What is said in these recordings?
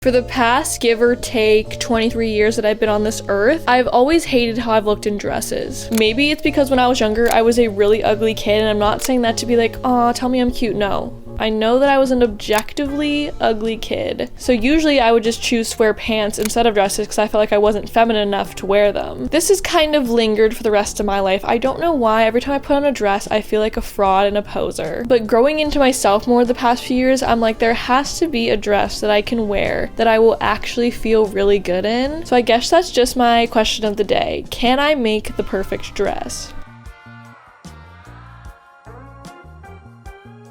For the past, give or take, 23 years that I've been on this earth, I've always hated how I've looked in dresses. Maybe it's because when I was younger, I was a really ugly kid, and I'm not saying that to be like, aw, tell me I'm cute. No. I know that I was an objectively ugly kid. So usually I would just choose to wear pants instead of dresses because I felt like I wasn't feminine enough to wear them. This has kind of lingered for the rest of my life. I don't know why. Every time I put on a dress, I feel like a fraud and a poser. But growing into myself more the past few years, I'm like, there has to be a dress that I can wear that I will actually feel really good in. So I guess that's just my question of the day. Can I make the perfect dress?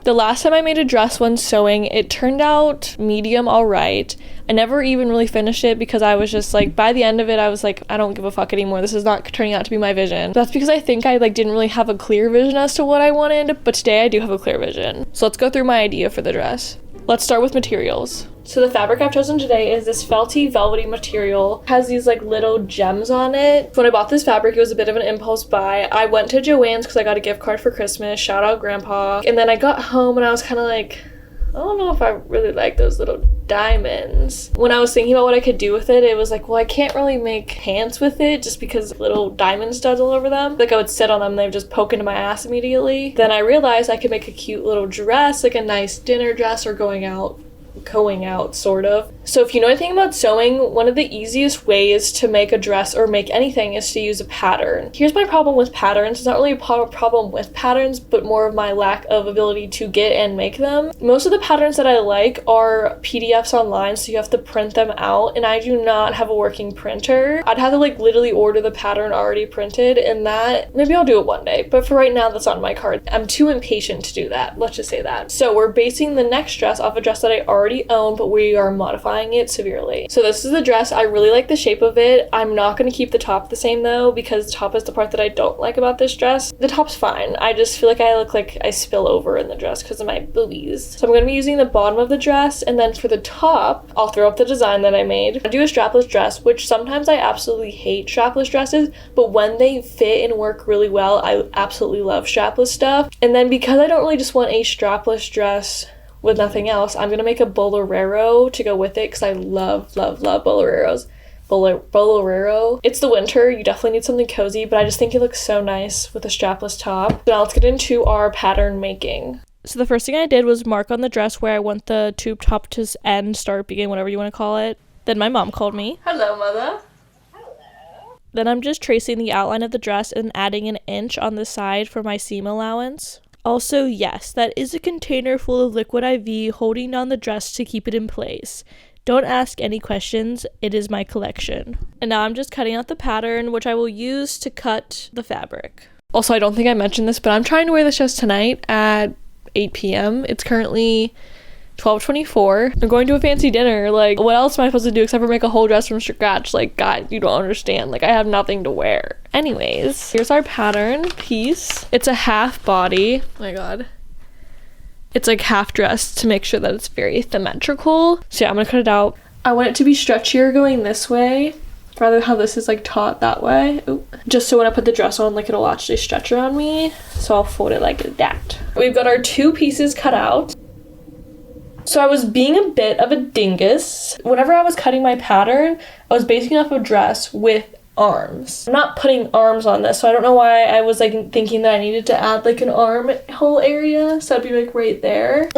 The last time I made a dress when sewing, it turned out medium alright. I never even really finished it because I was just like, by the end of it, I was like, I don't give a fuck anymore. This is not turning out to be my vision. That's because I think I didn't really have a clear vision as to what I wanted, but today I do have a clear vision. So let's go through my idea for the dress. Let's start with materials. So the fabric I've chosen today is this felty velvety material. It has these little gems on it. When I bought this fabric, it was a bit of an impulse buy. I went to Joann's because I got a gift card for Christmas. Shout out grandpa. And then I got home and I was kind of like, I don't know if I really like those little diamonds. When I was thinking about what I could do with it, it was like, well, I can't really make pants with it just because little diamond studs all over them. I would sit on them and they would just poke into my ass immediately. Then I realized I could make a cute little dress, like a nice dinner dress or going out sort of. So if you know anything about sewing, one of the easiest ways to make a dress or make anything is to use a pattern. Here's my problem with patterns. It's not really a problem with patterns, but more of my lack of ability to get and make them. Most of the patterns that I like are PDFs online, so you have to print them out, and I do not have a working printer. I'd have to literally order the pattern already printed, and that, maybe I'll do it one day, but for right now, that's on my card. I'm too impatient to do that. Let's just say that. So we're basing the next dress off a dress that I already own, but we are modifying it severely. So this is the dress. I really like the shape of it. I'm not going to keep the top the same though, because the top is the part that I don't like about this dress. The top's fine. I just feel like I look like I spill over in the dress because of my boobies. So I'm going to be using the bottom of the dress, and then for the top, I'll throw up the design that I made. I do a strapless dress, which sometimes I absolutely hate strapless dresses, but when they fit and work really well, I absolutely love strapless stuff. And then because I don't really just want a strapless dress with nothing else, I'm gonna make a bolero to go with it because I love boleros. Bolero. It's the winter, you definitely need something cozy, but I just think it looks so nice with a strapless top. So now let's get into our pattern making. So the first thing I did was mark on the dress where I want the tube top to end, start, begin, whatever you want to call it. Then my mom called me. Hello, mother. Hello. Then I'm just tracing the outline of the dress and adding an inch on the side for my seam allowance. Also, yes, that is a container full of liquid IV holding down the dress to keep it in place. Don't ask any questions, it is my collection. And now I'm just cutting out the pattern, which I will use to cut the fabric. Also, I don't think I mentioned this, but I'm trying to wear this dress tonight at 8 p.m. It's currently 12:24. I'm going to a fancy dinner. What else am I supposed to do except for make a whole dress from scratch? God, you don't understand. I have nothing to wear. Anyways, here's our pattern piece. It's a half body. Oh my god. It's half dressed to make sure that it's very symmetrical. So yeah, I'm gonna cut it out. I want it to be stretchier going this way, rather than how this is taut that way. Ooh. Just so when I put the dress on, it'll actually stretch around me. So I'll fold it like that. We've got our two pieces cut out. So I was being a bit of a dingus. Whenever I was cutting my pattern, I was basing off a dress with arms. I'm not putting arms on this, so I don't know why I was thinking that I needed to add an armhole area. So that'd be right there.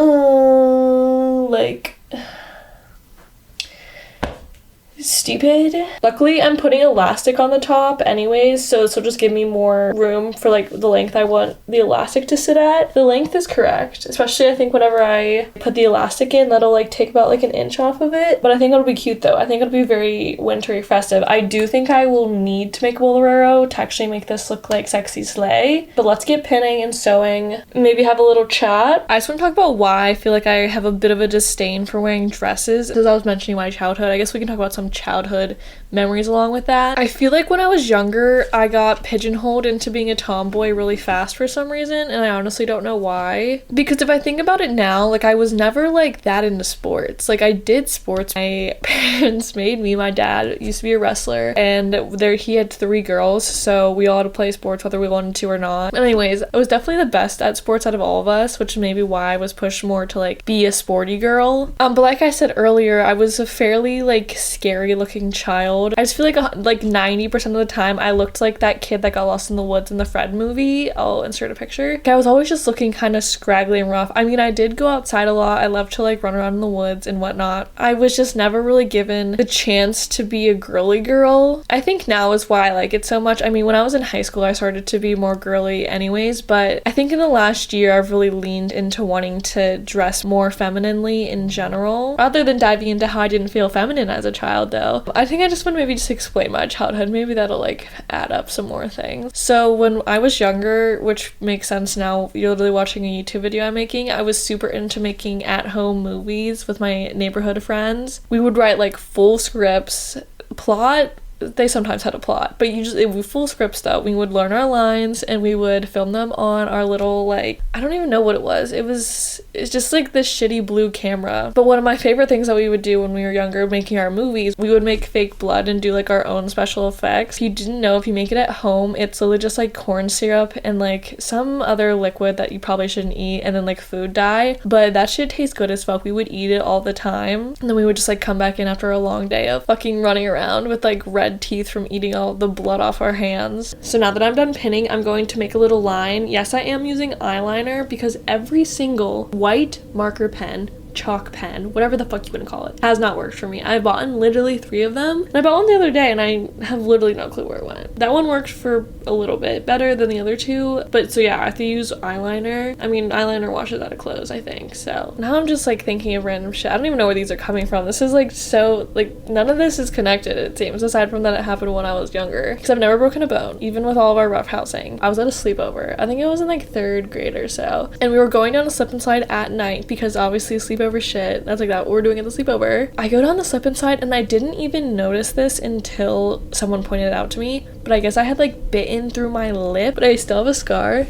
Stupid. Luckily, I'm putting elastic on the top anyways, so this will just give me more room for the length I want the elastic to sit at. The length is correct, especially I think whenever I put the elastic in, that'll take about an inch off of it. But I think it'll be cute though. I think it'll be very wintry festive. I do think I will need to make a bolero to actually make this look like sexy slay. But let's get pinning and sewing. Maybe have a little chat. I just want to talk about why I feel like I have a bit of a disdain for wearing dresses. As I was mentioning my childhood, I guess we can talk about some childhood memories along with that. I feel like when I was younger, I got pigeonholed into being a tomboy really fast for some reason, and I honestly don't know why. Because if I think about it now, like, I was never like that into sports. Like, I did sports. My parents made me. My dad used to be a wrestler, and he had 3 girls, so we all had to play sports whether we wanted to or not. Anyways, I was definitely the best at sports out of all of us, which may be why I was pushed more to like be a sporty girl. But like I said earlier, I was a fairly like scary looking child. I just feel like 90% of the time I looked like that kid that got lost in the woods in the Fred movie. I'll insert a picture. I was always just looking kind of scraggly and rough. I mean, I did go outside a lot. I loved to like run around in the woods and whatnot. I was just never really given the chance to be a girly girl. I think now is why I like it so much. I mean, when I was in high school, I started to be more girly anyways, but I think in the last year I've really leaned into wanting to dress more femininely in general, rather than diving into how I didn't feel feminine as a child though. I think I just want to maybe just explain my childhood. Maybe that'll like add up some more things. So when I was younger, which makes sense now, you're literally watching a YouTube video I'm making, I was super into making at-home movies with my neighborhood friends. We would write like full scripts, plot. They sometimes had a plot, but it was full scripts though. We would learn our lines and we would film them on our little, like, I don't even know what it was. It's just like this shitty blue camera. But one of my favorite things that we would do when we were younger making our movies, we would make fake blood and do like our own special effects. If you didn't know, if you make it at home, it's literally just like corn syrup and like some other liquid that you probably shouldn't eat, and then like food dye. But that shit tastes good as fuck. We would eat it all the time, and then we would just like come back in after a long day of fucking running around with like red teeth from eating all the blood off our hands. So now that I'm done pinning, I'm going to make a little line. Yes, I am using eyeliner because every single white marker pen, chalk pen, whatever the fuck you want to call it, has not worked for me. I bought literally 3 of them, and I bought one the other day and I have literally no clue where it went. That one worked for a little bit better than the other 2, but so yeah, I have to use eyeliner. I mean, eyeliner washes out of clothes, I think. So now I'm just like thinking of random shit. I don't even know where these are coming from. This is like so, like, none of this is connected, it seems, aside from that it happened when I was younger, because I've never broken a bone, even with all of our rough housing. I was at a sleepover. I think it was in like 3rd grade or so, and we were going down a slip and slide at night because obviously sleepover shit, that's like that what we're doing at the sleepover. I go down the slip and slide and I didn't even notice this until someone pointed it out to me, but I guess I had like bitten through my lip, but I still have a scar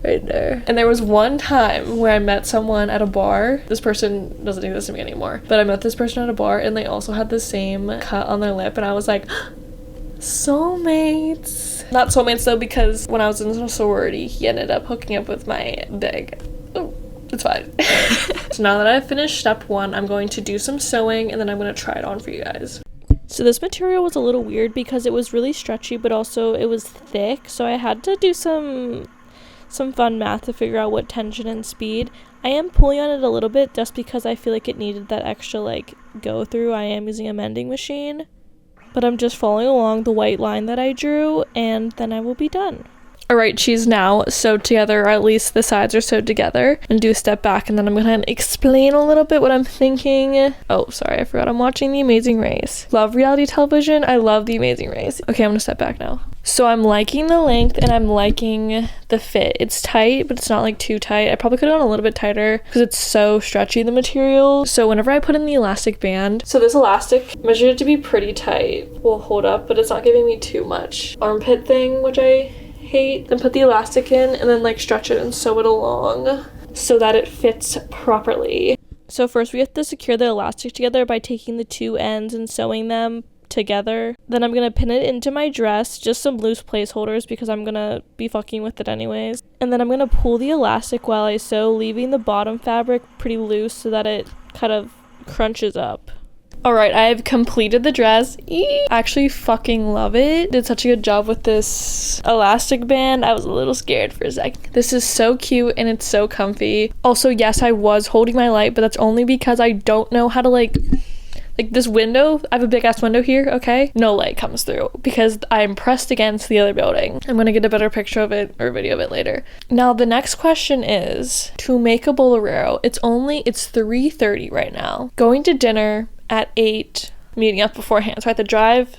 right there. And there was one time where I met someone at a bar. This person doesn't exist to me anymore, but I met this person at a bar and they also had the same cut on their lip, and I was like, soulmates. Not soulmates though, because when I was in a sorority, he ended up hooking up with my big. Oh, it's fine. So now that I've finished step 1, I'm going to do some sewing and then I'm going to try it on for you guys. So this material was a little weird because it was really stretchy, but also it was thick, so I had to do some fun math to figure out what tension and speed. I am pulling on it a little bit just because I feel like it needed that extra like go through. I am using a mending machine, but I'm just following along the white line that I drew, and then I will be done. Alright, she's now sewed together, or at least the sides are sewed together. And do a step back, and then I'm gonna explain a little bit what I'm thinking. Oh, sorry, I forgot I'm watching The Amazing Race. Love reality television. I love The Amazing Race. Okay, I'm gonna step back now. So I'm liking the length and I'm liking the fit. It's tight, but it's not like too tight. I probably could have done a little bit tighter because it's so stretchy, the material. So whenever I put in the elastic band, so this elastic measured it to be pretty tight. Will hold up, but it's not giving me too much armpit thing, which I hate. Then put the elastic in and then like stretch it and sew it along so that it fits properly. So first we have to secure the elastic together by taking the 2 ends and sewing them together. Then I'm gonna pin it into my dress, just some loose placeholders because I'm gonna be fucking with it anyways. And then I'm gonna pull the elastic while I sew, leaving the bottom fabric pretty loose so that it kind of crunches up. Alright, I've completed the dress. I actually fucking love it. Did such a good job with this elastic band. I was a little scared for a sec. This is so cute and it's so comfy. Also, yes, I was holding my light, but that's only because I don't know how to like this window. I have a big ass window here, okay? No light comes through because I'm pressed against the other building. I'm gonna get a better picture of it or video of it later. Now the next question is to make a bolero. It's 3:30 right now. Going to dinner at 8, meeting up beforehand. So I have to drive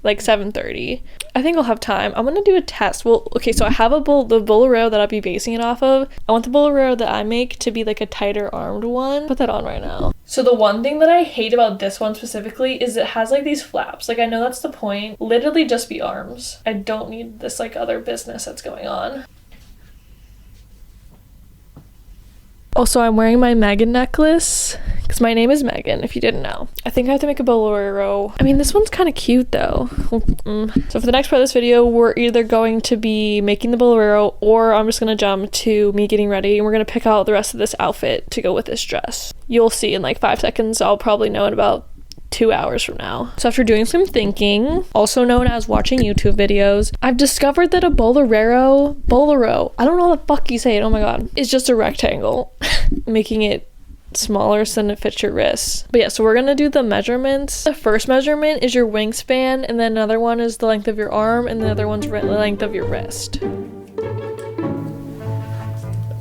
like 7:30. I think I'll have time. I'm gonna do a test. Well, okay, so I have the bolero that I'll be basing it off of. I want the bolero that I make to be like a tighter armed one. Put that on right now. So the one thing that I hate about this one specifically is it has like these flaps. Like I know that's the point. Literally just be arms. I don't need this like other business that's going on. Also, I'm wearing my Megan necklace because my name is Megan, if you didn't know. I think I have to make a bolero. I mean, this one's kind of cute though. So for the next part of this video, we're either going to be making the bolero or I'm just gonna jump to me getting ready and we're gonna pick out the rest of this outfit to go with this dress. You'll see in like 5 seconds. I'll probably know in about 2 hours from now. So after doing some thinking, also known as watching YouTube videos, I've discovered that a bolero, I don't know how the fuck you say it, oh my god, it's just a rectangle, making it smaller so then it fits your wrist. But yeah, so we're gonna do the measurements. The first measurement is your wingspan, and then another one is the length of your arm, and the other one's the length of your wrist.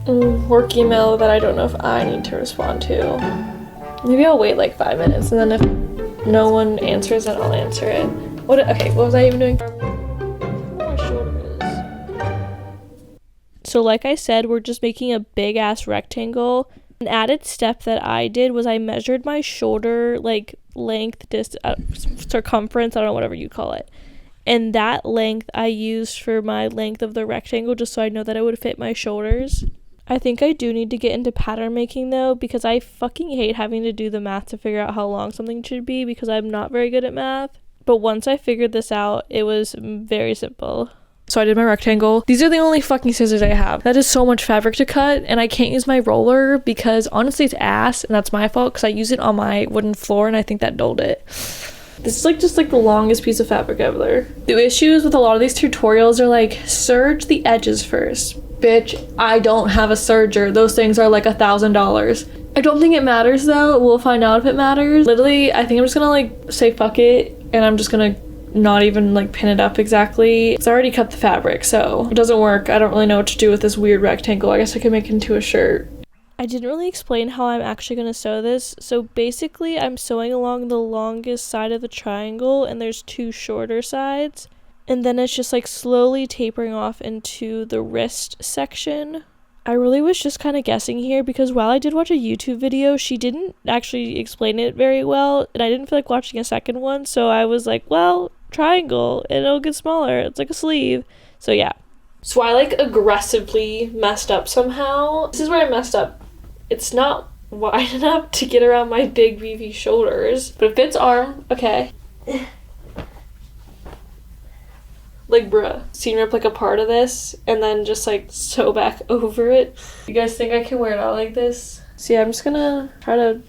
Work email that I don't know if I need to respond to. Maybe I'll wait like 5 minutes, and then if no one answers, then I'll answer it. Okay, what was I even doing? My shoulder is. So like I said, we're just making a big ass rectangle. An added step that I did was I measured my shoulder like length, circumference, I don't know, whatever you call it. And that length I used for my length of the rectangle just so I know that it would fit my shoulders. I think I do need to get into pattern making though, because I fucking hate having to do the math to figure out how long something should be because I'm not very good at math. But once I figured this out, it was very simple. So I did my rectangle. These are the only fucking scissors I have. That is so much fabric to cut, and I can't use my roller because honestly it's ass, and that's my fault because I use it on my wooden floor and I think that dulled it. This is like just like the longest piece of fabric ever. The issues with a lot of these tutorials are like, serge the edges first. Bitch, I don't have a serger. Those things are like $1,000. I don't think it matters though. We'll find out if it matters. Literally, I think I'm just gonna like say fuck it, and I'm just gonna not even like pin it up exactly. It's already cut the fabric, so it doesn't work. I don't really know what to do with this weird rectangle. I guess I could make it into a shirt. I didn't really explain how I'm actually going to sew this. So basically I'm sewing along the longest side of the triangle and there's 2 shorter sides. And then it's just like slowly tapering off into the wrist section. I really was just kind of guessing here because while I did watch a YouTube video, she didn't actually explain it very well. And I didn't feel like watching a second one. So I was like, well, triangle and it'll get smaller. It's like a sleeve. So yeah. So I like aggressively messed up somehow. This is where I messed up. It's not wide enough to get around my big beefy shoulders, but it fits arm. Okay. Like, bruh, seam rip like a part of this and then just like sew back over it. You guys think I can wear it out like this? So yeah, I'm just gonna try to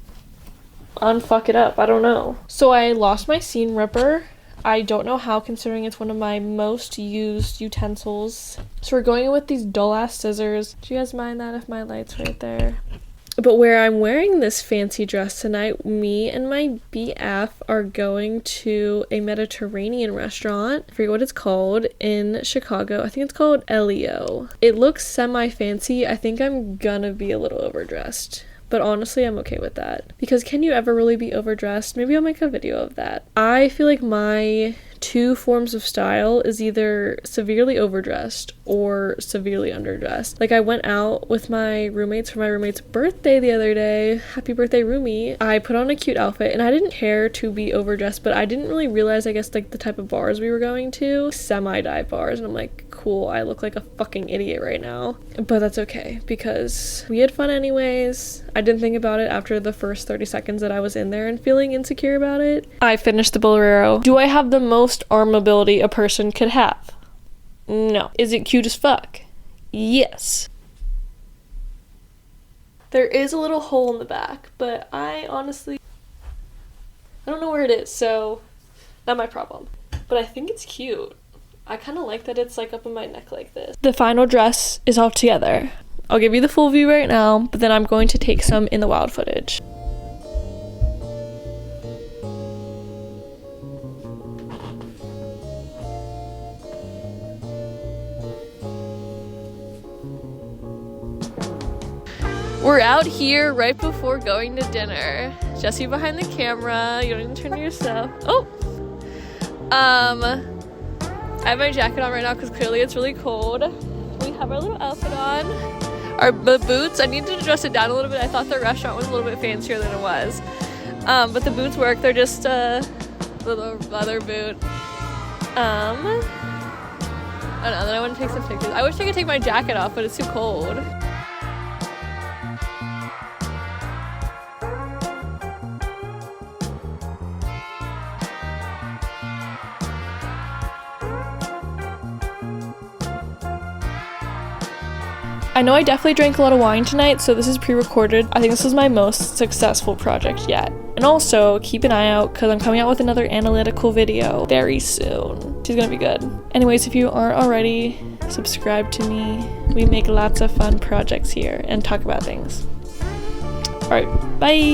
unfuck it up. I don't know. So I lost my seam ripper. I don't know how, considering it's one of my most used utensils. So we're going in with these dull ass scissors. Do you guys mind that if my light's right there? But where I'm wearing this fancy dress tonight, me and my BF are going to a Mediterranean restaurant. I forget what it's called, in Chicago. I think it's called Elio. It looks semi-fancy. I think I'm gonna be a little overdressed. But honestly, I'm okay with that. Because can you ever really be overdressed? Maybe I'll make a video of that. I feel like my 2 forms of style is either severely overdressed or severely underdressed. Like I went out with my roommates for my roommate's birthday the other day. Happy birthday, roomie. I put on a cute outfit and I didn't care to be overdressed, but I didn't really realize, I guess, like the type of bars we were going to. Semi-dive bars. And I'm like, cool, I look like a fucking idiot right now. But that's okay because we had fun anyways. I didn't think about it after the first 30 seconds that I was in there and feeling insecure about it. I finished the bolero. Do I have the most arm mobility a person could have? No. Is it cute as fuck? Yes. There is a little hole in the back, but I honestly don't know where it is, so not my problem. But I think it's cute. I kind of like that it's like up in my neck like this. The final dress is all together. I'll give you the full view right now, but then I'm going to take some in the wild footage. We're out here right before going to dinner. Jesse behind the camera. You don't even turn to yourself. Oh! I have my jacket on right now because clearly it's really cold. We have our little outfit on. Our boots, I need to dress it down a little bit. I thought the restaurant was a little bit fancier than it was. But the boots work. They're just a little leather boot. I don't know, then I want to take some pictures. I wish I could take my jacket off, but it's too cold. I know I definitely drank a lot of wine tonight, so this is pre-recorded. I think this is my most successful project yet. And also, keep an eye out because I'm coming out with another analytical video very soon. She's gonna be good. Anyways, if you aren't already, subscribe to me. We make lots of fun projects here and talk about things. Alright, bye!